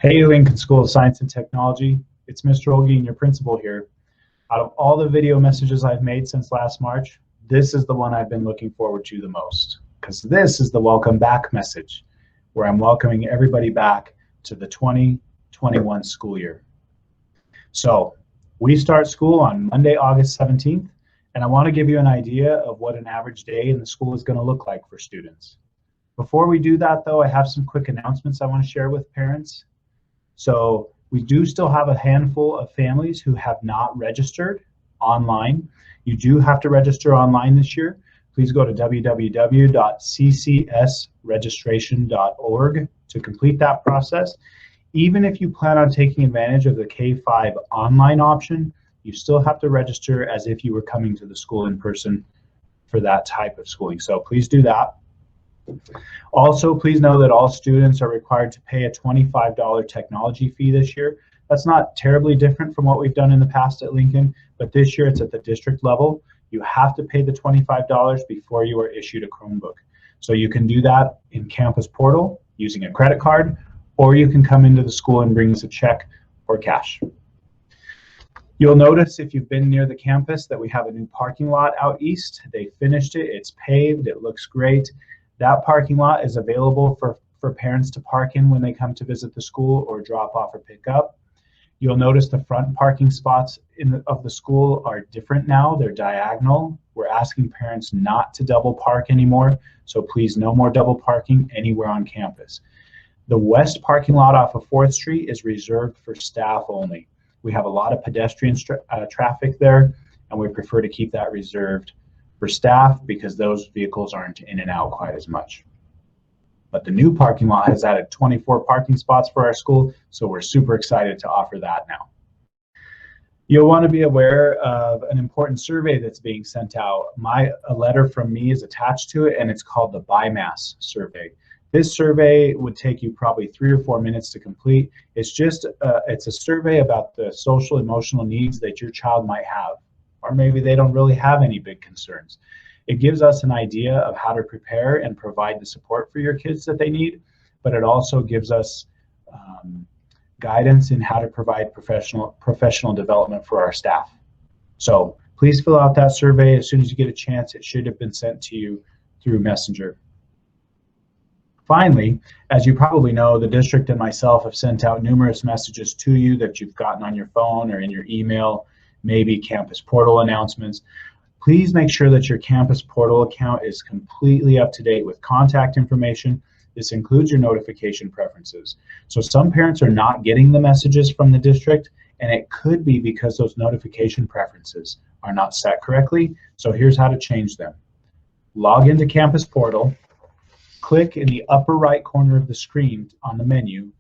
Hey, Lincoln School of Science and Technology. It's Mr. Olguin, your principal here. Out of all the video messages I've made since last March, this is the one I've been looking forward to the most, because this is the welcome back message, where I'm welcoming everybody back to the 2021 school year. So we start school on Monday, August 17th, and I want to give you an idea of what an average day in the school is going to look like for students. Before we do that, though, I have some quick announcements I want to share with parents. So we do still have a handful of families who have not registered online. You do have to register online this year. Please go to www.ccsregistration.org to complete that process. Even if you plan on taking advantage of the K-5 online option, you still have to register as if you were coming to the school in person for that type of schooling. So please do that. Also, please know that all students are required to pay a $25 technology fee this year. That's not terribly different from what we've done in the past at Lincoln, but this year it's at the district level. You have to pay the $25 before you are issued a Chromebook. So you can do that in Campus Portal using a credit card, or you can come into the school and bring us a check or cash. You'll notice if you've been near the campus that we have a new parking lot out east. They finished it, it's paved, it looks great. That parking lot is available for parents to park in when they come to visit the school or drop off or pick up. You'll notice the front parking spots of the school are different now. They're diagonal. We're asking parents not to double park anymore, so please no more double parking anywhere on campus. The west parking lot off of 4th Street is reserved for staff only. We have a lot of pedestrian traffic there, and we prefer to keep that reserved for staff because those vehicles aren't in and out quite as much. But the new parking lot has added 24 parking spots for our school, so we're super excited to offer that now. You'll want to be aware of an important survey that's being sent out. A letter from me is attached to it, and it's called the BIMAS survey. This survey would take you probably 3 or 4 minutes to complete. It's a survey about the social emotional needs that your child might have, or maybe they don't really have any big concerns. It gives us an idea of how to prepare and provide the support for your kids that they need, but it also gives us guidance in how to provide professional development for our staff. So please fill out that survey as soon as you get a chance. It should have been sent to you through Messenger. Finally, as you probably know, the district and myself have sent out numerous messages to you that you've gotten on your phone or in your email, maybe Campus Portal announcements. Please make sure that your Campus Portal account is completely up to date with contact information. This includes your notification preferences. So some parents are not getting the messages from the district, and it could be because those notification preferences are not set correctly. So here's how to change them. Log into Campus Portal, click in the upper right corner of the screen on the menu,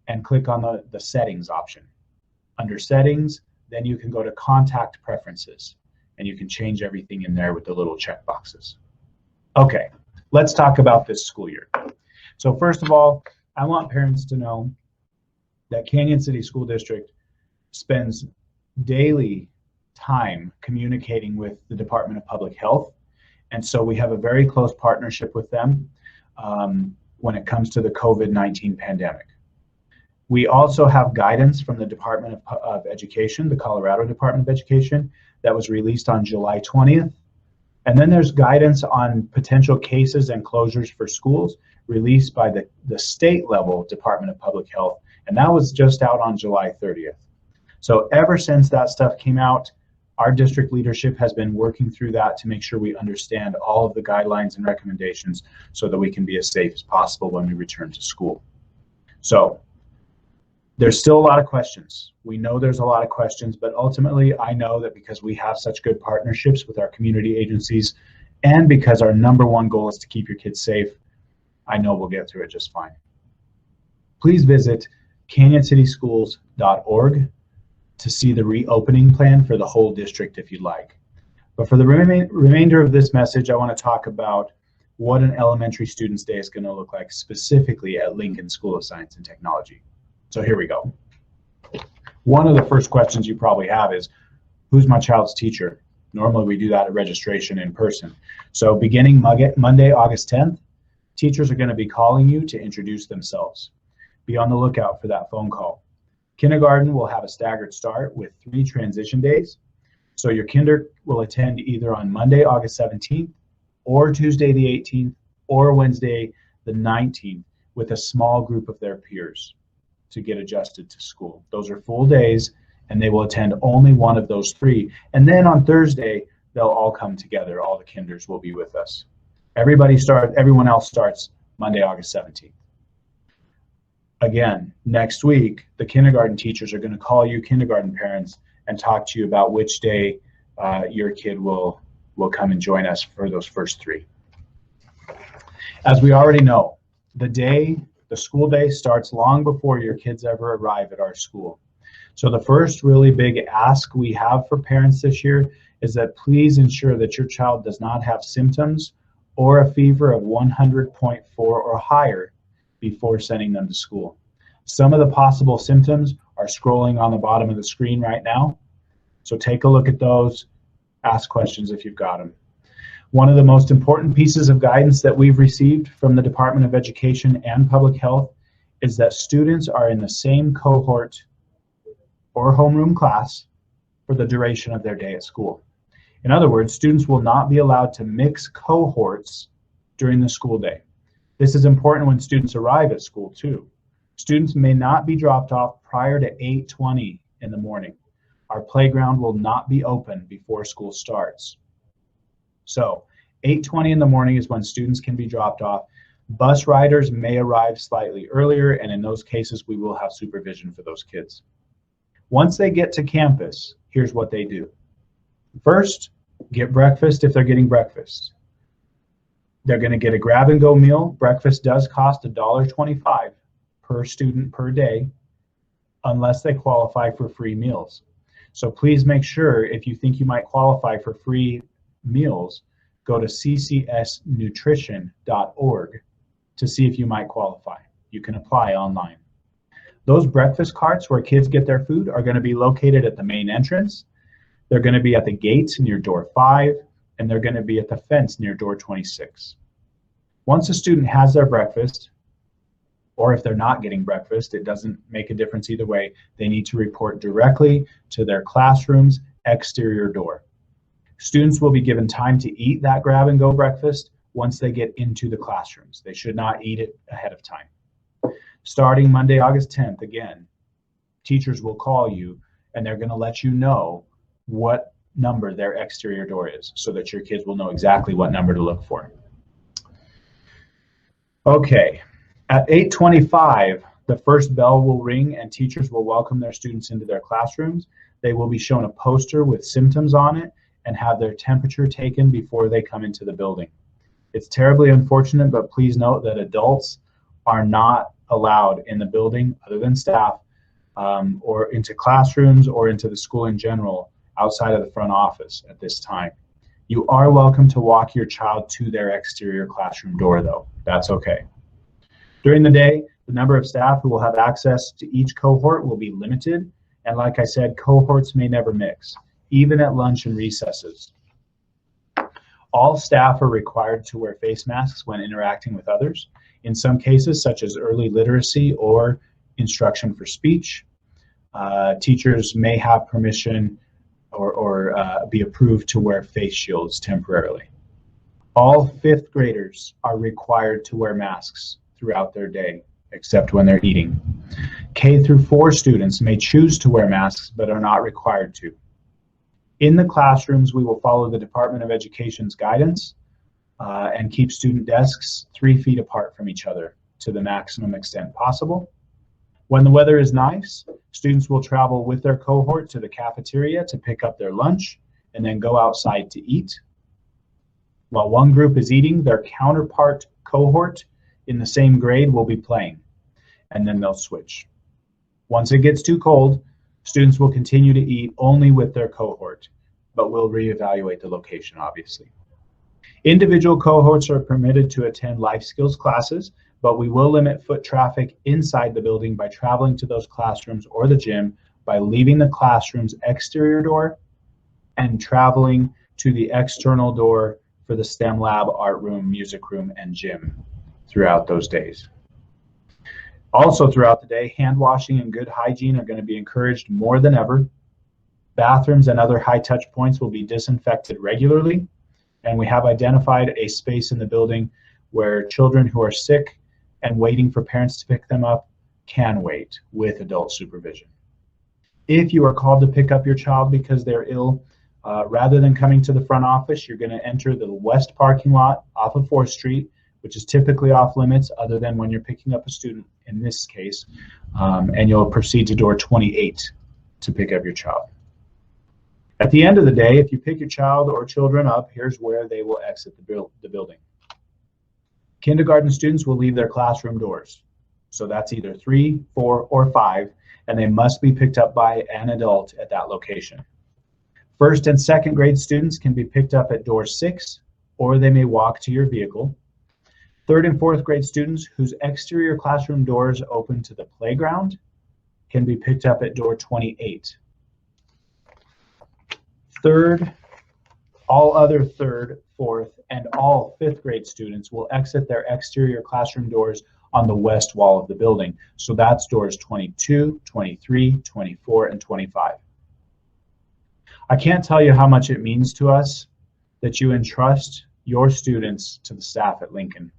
and click on the settings option. Under settings, then you can go to contact preferences, and you can change everything in there with the little check boxes. Okay, let's talk about this school year. So first of all, I want parents to know that Canyon City School District spends daily time communicating with the Department of Public Health, and so we have a very close partnership with them when it comes to the COVID-19 pandemic. We also have guidance from the Department of Education, the Colorado Department of Education, that was released on July 20th. And then there's guidance on potential cases and closures for schools released by the state level Department of Public Health, and that was just out on July 30th. So ever since that stuff came out, our district leadership has been working through that to make sure we understand all of the guidelines and recommendations so that we can be as safe as possible when we return to school. So there's still a lot of questions. We know there's a lot of questions, but ultimately I know that because we have such good partnerships with our community agencies and because our #1 goal is to keep your kids safe, I know we'll get through it just fine. Please visit canyoncityschools.org to see the reopening plan for the whole district if you'd like. But for the remainder of this message, I want to talk about what an elementary student's day is going to look like specifically at Lincoln School of Science and Technology. So here we go. One of the first questions you probably have is, who's my child's teacher? Normally we do that at registration in person. So beginning Monday, August 10th, teachers are going to be calling you to introduce themselves. Be on the lookout for that phone call. Kindergarten will have a staggered start with 3 transition days. So your kinder will attend either on Monday, August 17th, or Tuesday the 18th, or Wednesday the 19th with a small group of their peers to get adjusted to school. Those are full days, and they will attend only one of those 3. And then on Thursday, they'll all come together. All the kinders will be with us. Everyone else starts Monday, August 17th. Again, next week, the kindergarten teachers are going to call you kindergarten parents and talk to you about which day your kid will come and join us for those first 3. As we already know, the school day starts long before your kids ever arrive at our school. So the first really big ask we have for parents this year is that please ensure that your child does not have symptoms or a fever of 100.4 or higher before sending them to school. Some of the possible symptoms are scrolling on the bottom of the screen right now. So take a look at those, ask questions if you've got them. One of the most important pieces of guidance that we've received from the Department of Education and Public Health is that students are in the same cohort or homeroom class for the duration of their day at school. In other words, students will not be allowed to mix cohorts during the school day. This is important when students arrive at school too. Students may not be dropped off prior to 8:20 in the morning. Our playground will not be open before school starts. So 8:20 in the morning is when students can be dropped off. Bus riders may arrive slightly earlier, and in those cases, we will have supervision for those kids. Once they get to campus, here's what they do. First, get breakfast if they're getting breakfast. They're going to get a grab-and-go meal. Breakfast does cost $1.25 per student per day, unless they qualify for free meals. So please make sure, if you think you might qualify for free meals, go to ccsnutrition.org to see if you might qualify. You can apply online. Those breakfast carts where kids get their food are going to be located at the main entrance. They're going to be at the gates near door 5, and they're going to be at the fence near door 26. Once a student has their breakfast, or if they're not getting breakfast, it doesn't make a difference either way. They need to report directly to their classroom's exterior door. Students will be given time to eat that grab-and-go breakfast once they get into the classrooms. They should not eat it ahead of time. Starting Monday, August 10th, again, teachers will call you and they're going to let you know what number their exterior door is so that your kids will know exactly what number to look for. Okay, at 8:25, the first bell will ring and teachers will welcome their students into their classrooms. They will be shown a poster with symptoms on it and have their temperature taken before they come into the building. It's terribly unfortunate, but please note that adults are not allowed in the building other than staff, or into classrooms or into the school in general outside of the front office at this time. You are welcome to walk your child to their exterior classroom door though. That's okay. During the day, the number of staff who will have access to each cohort will be limited, and like I said, cohorts may never mix, even at lunch and recesses. All staff are required to wear face masks when interacting with others. In some cases, such as early literacy or instruction for speech, teachers may have permission or be approved to wear face shields temporarily. All 5th graders are required to wear masks throughout their day, except when they're eating. K through 4 students may choose to wear masks, but are not required to. In the classrooms, we will follow the Department of Education's guidance and keep student desks 3 feet apart from each other to the maximum extent possible. When the weather is nice, students will travel with their cohort to the cafeteria to pick up their lunch and then go outside to eat. While one group is eating, their counterpart cohort in the same grade will be playing, and then they'll switch. Once it gets too cold, students will continue to eat only with their cohort, but we'll reevaluate the location, obviously. Individual cohorts are permitted to attend life skills classes, but we will limit foot traffic inside the building by traveling to those classrooms or the gym by leaving the classroom's exterior door and traveling to the external door for the STEM lab, art room, music room, and gym throughout those days. Also throughout the day, hand washing and good hygiene are going to be encouraged more than ever. Bathrooms and other high touch points will be disinfected regularly. And we have identified a space in the building where children who are sick and waiting for parents to pick them up can wait with adult supervision. If you are called to pick up your child because they're ill, rather than coming to the front office, you're going to enter the west parking lot off of 4th Street, which is typically off limits other than when you're picking up a student in this case, and you'll proceed to door 28 to pick up your child. At the end of the day, if you pick your child or children up, here's where they will exit the building. Kindergarten students will leave their classroom doors. So that's either 3, 4, or 5, and they must be picked up by an adult at that location. 1st and 2nd grade students can be picked up at door 6, or they may walk to your vehicle. 3rd and 4th grade students whose exterior classroom doors open to the playground can be picked up at door 28. All other 3rd, 4th, and all 5th grade students will exit their exterior classroom doors on the west wall of the building. So that's doors 22, 23, 24, and 25. I can't tell you how much it means to us that you entrust your students to the staff at Lincoln.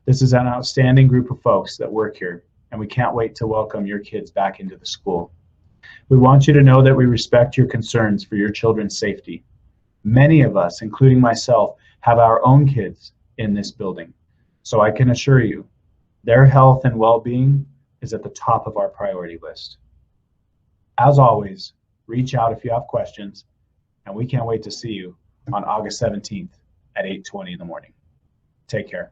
This is an outstanding group of folks that work here, and we can't wait to welcome your kids back into the school. We want you to know that we respect your concerns for your children's safety. Many of us, including myself, have our own kids in this building, so I can assure you their health and well-being is at the top of our priority list. As always, reach out if you have questions, and we can't wait to see you on August 17th at 8:20 in the morning. Take care.